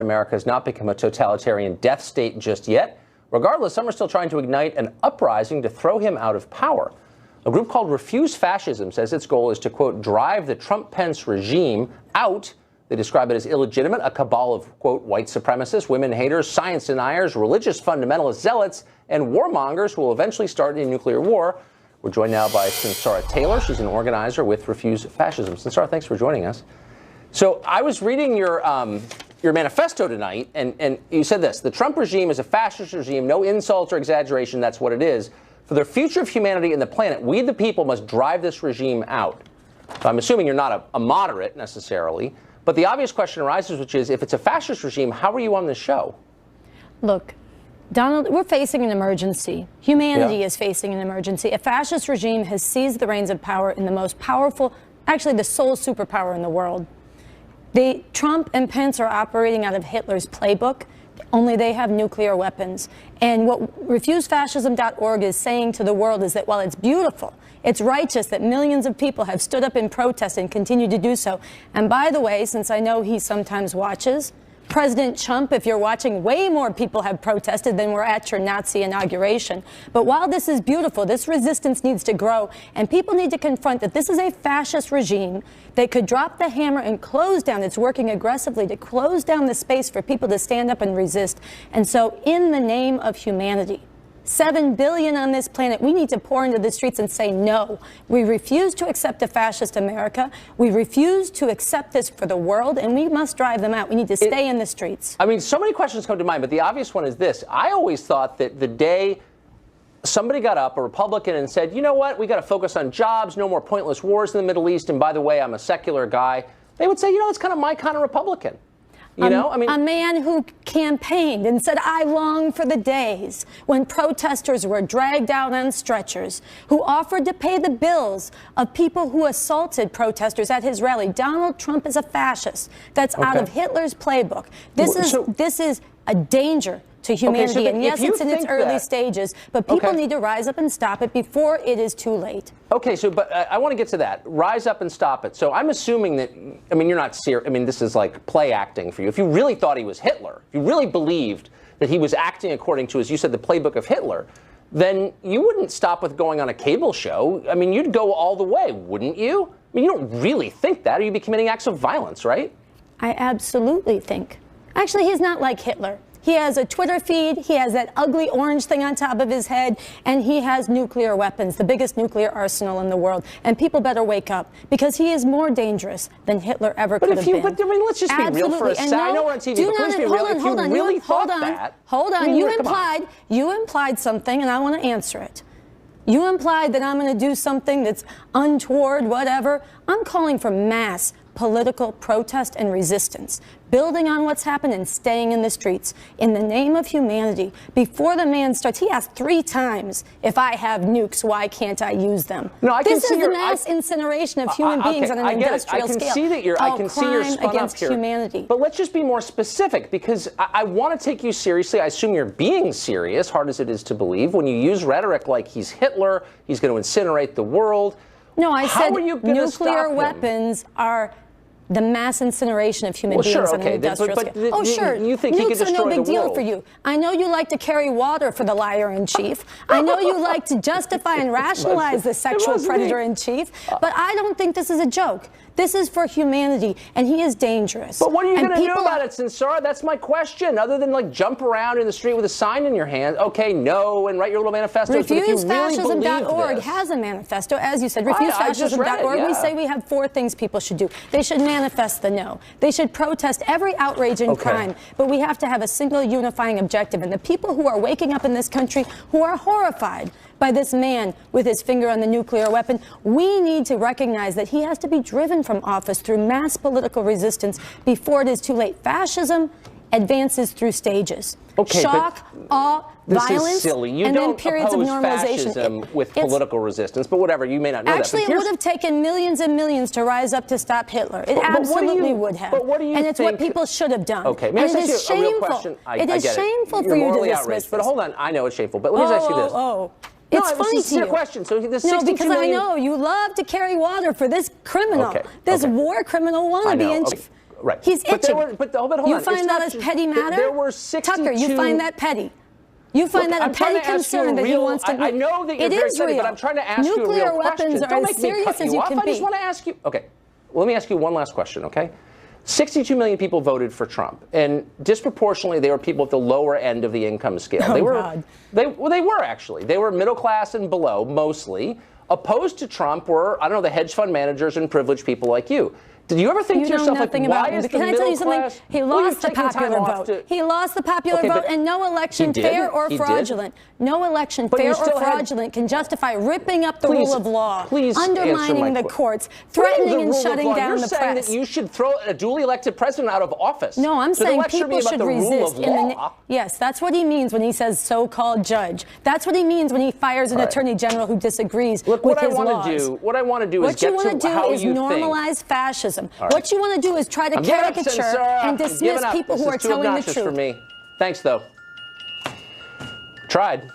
America has not become a totalitarian death state just yet. Regardless, some are still trying to ignite an uprising to throw him out of power. A group called Refuse Fascism says its goal is to, quote, drive the Trump-Pence regime out. They describe it as illegitimate, a cabal of, quote, white supremacists, women haters, science deniers, religious fundamentalist zealots, and warmongers who will eventually start a nuclear war. We're joined now by Sunsara Taylor. She's an organizer with Refuse Fascism. Sunsara, thanks for joining us. So I was reading your manifesto tonight, and you said this: the Trump regime is a fascist regime, no insults or exaggeration, that's what it is. For the future of humanity and the planet, we the people must drive this regime out. So I'm assuming you're not a moderate necessarily, but the obvious question arises, which is, if it's a fascist regime, how are you on this show? Look, Donald, we're facing an emergency. Humanity is facing an emergency. A fascist regime has seized the reins of power in the most powerful, actually the sole superpower in the world. Trump and Pence are operating out of Hitler's playbook, only they have nuclear weapons. And what refusefascism.org is saying to the world is that while it's beautiful, it's righteous that millions of people have stood up in protest and continue to do so. And by the way, since I know he sometimes watches, President Trump, if you're watching, way more people have protested than were at your Nazi inauguration. But while this is beautiful, this resistance needs to grow, and people need to confront that this is a fascist regime that could drop the hammer and close down. It's working aggressively to close down the space for people to stand up and resist. And so in the name of humanity, 7 billion on this planet, we need to pour into the streets and say no. We refuse to accept a fascist America. We refuse to accept this for the world, and we must drive them out. We need to stay in the streets. I mean, so many questions come to mind, but the obvious one is this. I always thought that the day somebody got up, a Republican, and said, you know what, we got to focus on jobs, no more pointless wars in the Middle East, and by the way, I'm a secular guy, they would say, you know, it's kind of my kind of Republican. You know, I mean, a man who campaigned and said, I long for the days when protesters were dragged out on stretchers, who offered to pay the bills of people who assaulted protesters at his rally. Donald Trump is a fascist. That's out of Hitler's playbook. This is a danger to humanity. And yes, it's in its early stages, but people need to rise up and stop it before it is too late. Okay, so, but I want to get to that. Rise up and stop it. So I'm assuming that, I mean, you're not serious. I mean, this is like play acting for you. If you really thought he was Hitler, if you really believed that he was acting according to, as you said, the playbook of Hitler, then you wouldn't stop with going on a cable show. I mean, you'd go all the way, wouldn't you? I mean, you don't really think that, or you'd be committing acts of violence, right? I absolutely think. Actually, he's not like Hitler. He has a Twitter feed, he has that ugly orange thing on top of his head, and he has nuclear weapons, the biggest nuclear arsenal in the world. And people better wake up, because he is more dangerous than Hitler ever could have been. But I mean, let's just be real for a second. I know we're on TV, but let's be real. If you really thought that... Hold on, you implied something, and I want to answer it. You implied that I'm going to do something that's untoward, whatever. I'm calling for mass political protest and resistance, building on what's happened and staying in the streets in the name of humanity. Before the man starts, he asked 3 times, if I have nukes, why can't I use them? No, I can this see is the mass incineration of human beings on an industrial scale. I can see that you're spun against up here. Humanity. But let's just be more specific, because I want to take you seriously. I assume you're being serious, hard as it is to believe, when you use rhetoric like he's Hitler, he's going to incinerate the world. No, I said nuclear weapons are the mass incineration of human beings on an industrial scale. Oh, sure. You think he could destroy the world? Nukes are no big deal for you. I know you like to carry water for the liar-in-chief. I know you like to justify and rationalize the sexual predator-in-chief. But I don't think this is a joke. This is for humanity, and he is dangerous. But what are you going to do about it, Sunsara? That's my question. Other than like jump around in the street with a sign in your hand, okay, no, and write your little manifesto. Refusefascism.org has a manifesto, as you said. Refusefascism.org. We say we have 4 things people should do. They should manifest the no. They should protest every outrage and crime. But we have to have a single unifying objective. And the people who are waking up in this country, who are horrified by this man with his finger on the nuclear weapon, we need to recognize that he has to be driven from office through mass political resistance before it is too late. Fascism advances through stages. Shock, awe, violence, and then periods of normalization. Fascism with political resistance, but whatever, you may not know that. It would have taken millions and millions to rise up to stop Hitler. It absolutely would have. But what do you and it's what people should have done. Okay, may I ask you a real question? It is shameful for you to dismiss this. But hold on, I know it's shameful, but let me ask you this. It's funny to you. Question. So the no, because I know you love to carry water for this criminal, this war criminal wannabe in chief. Right. He's itching. But hold on. You find that as petty matter? There were 62... Tucker, you find that petty? You find that a petty concern that he wants to... I know that you're very excited, but I'm trying to ask you a real question. Nuclear weapons are as serious as you can be. I just want to ask you... Okay, let me ask you one last question, okay? 62 million people voted for Trump, and disproportionately, they were people at the lower end of the income scale. Oh, they were, God. They were actually. They were middle class and below, mostly. Opposed to Trump were, I don't know, the hedge fund managers and privileged people like you. Did you ever think to yourself, like, why is the middle class... He lost the popular vote. He lost the popular vote, and no election, fair or fraudulent, no election, fair or fraudulent, can justify ripping up the rule of law, undermining the courts, threatening and shutting down the press. You're saying that you should throw a duly elected president out of office. No, I'm saying people should resist. Law. Yes, that's what he means when he says so-called judge. That's what he means when he fires an attorney general who disagrees with his laws. What I want to do is get to how you think. What you want to do is normalize fascism. Right. What you want to do is try to caricature and dismiss people who are telling the truth. For me. Thanks, though. Tried.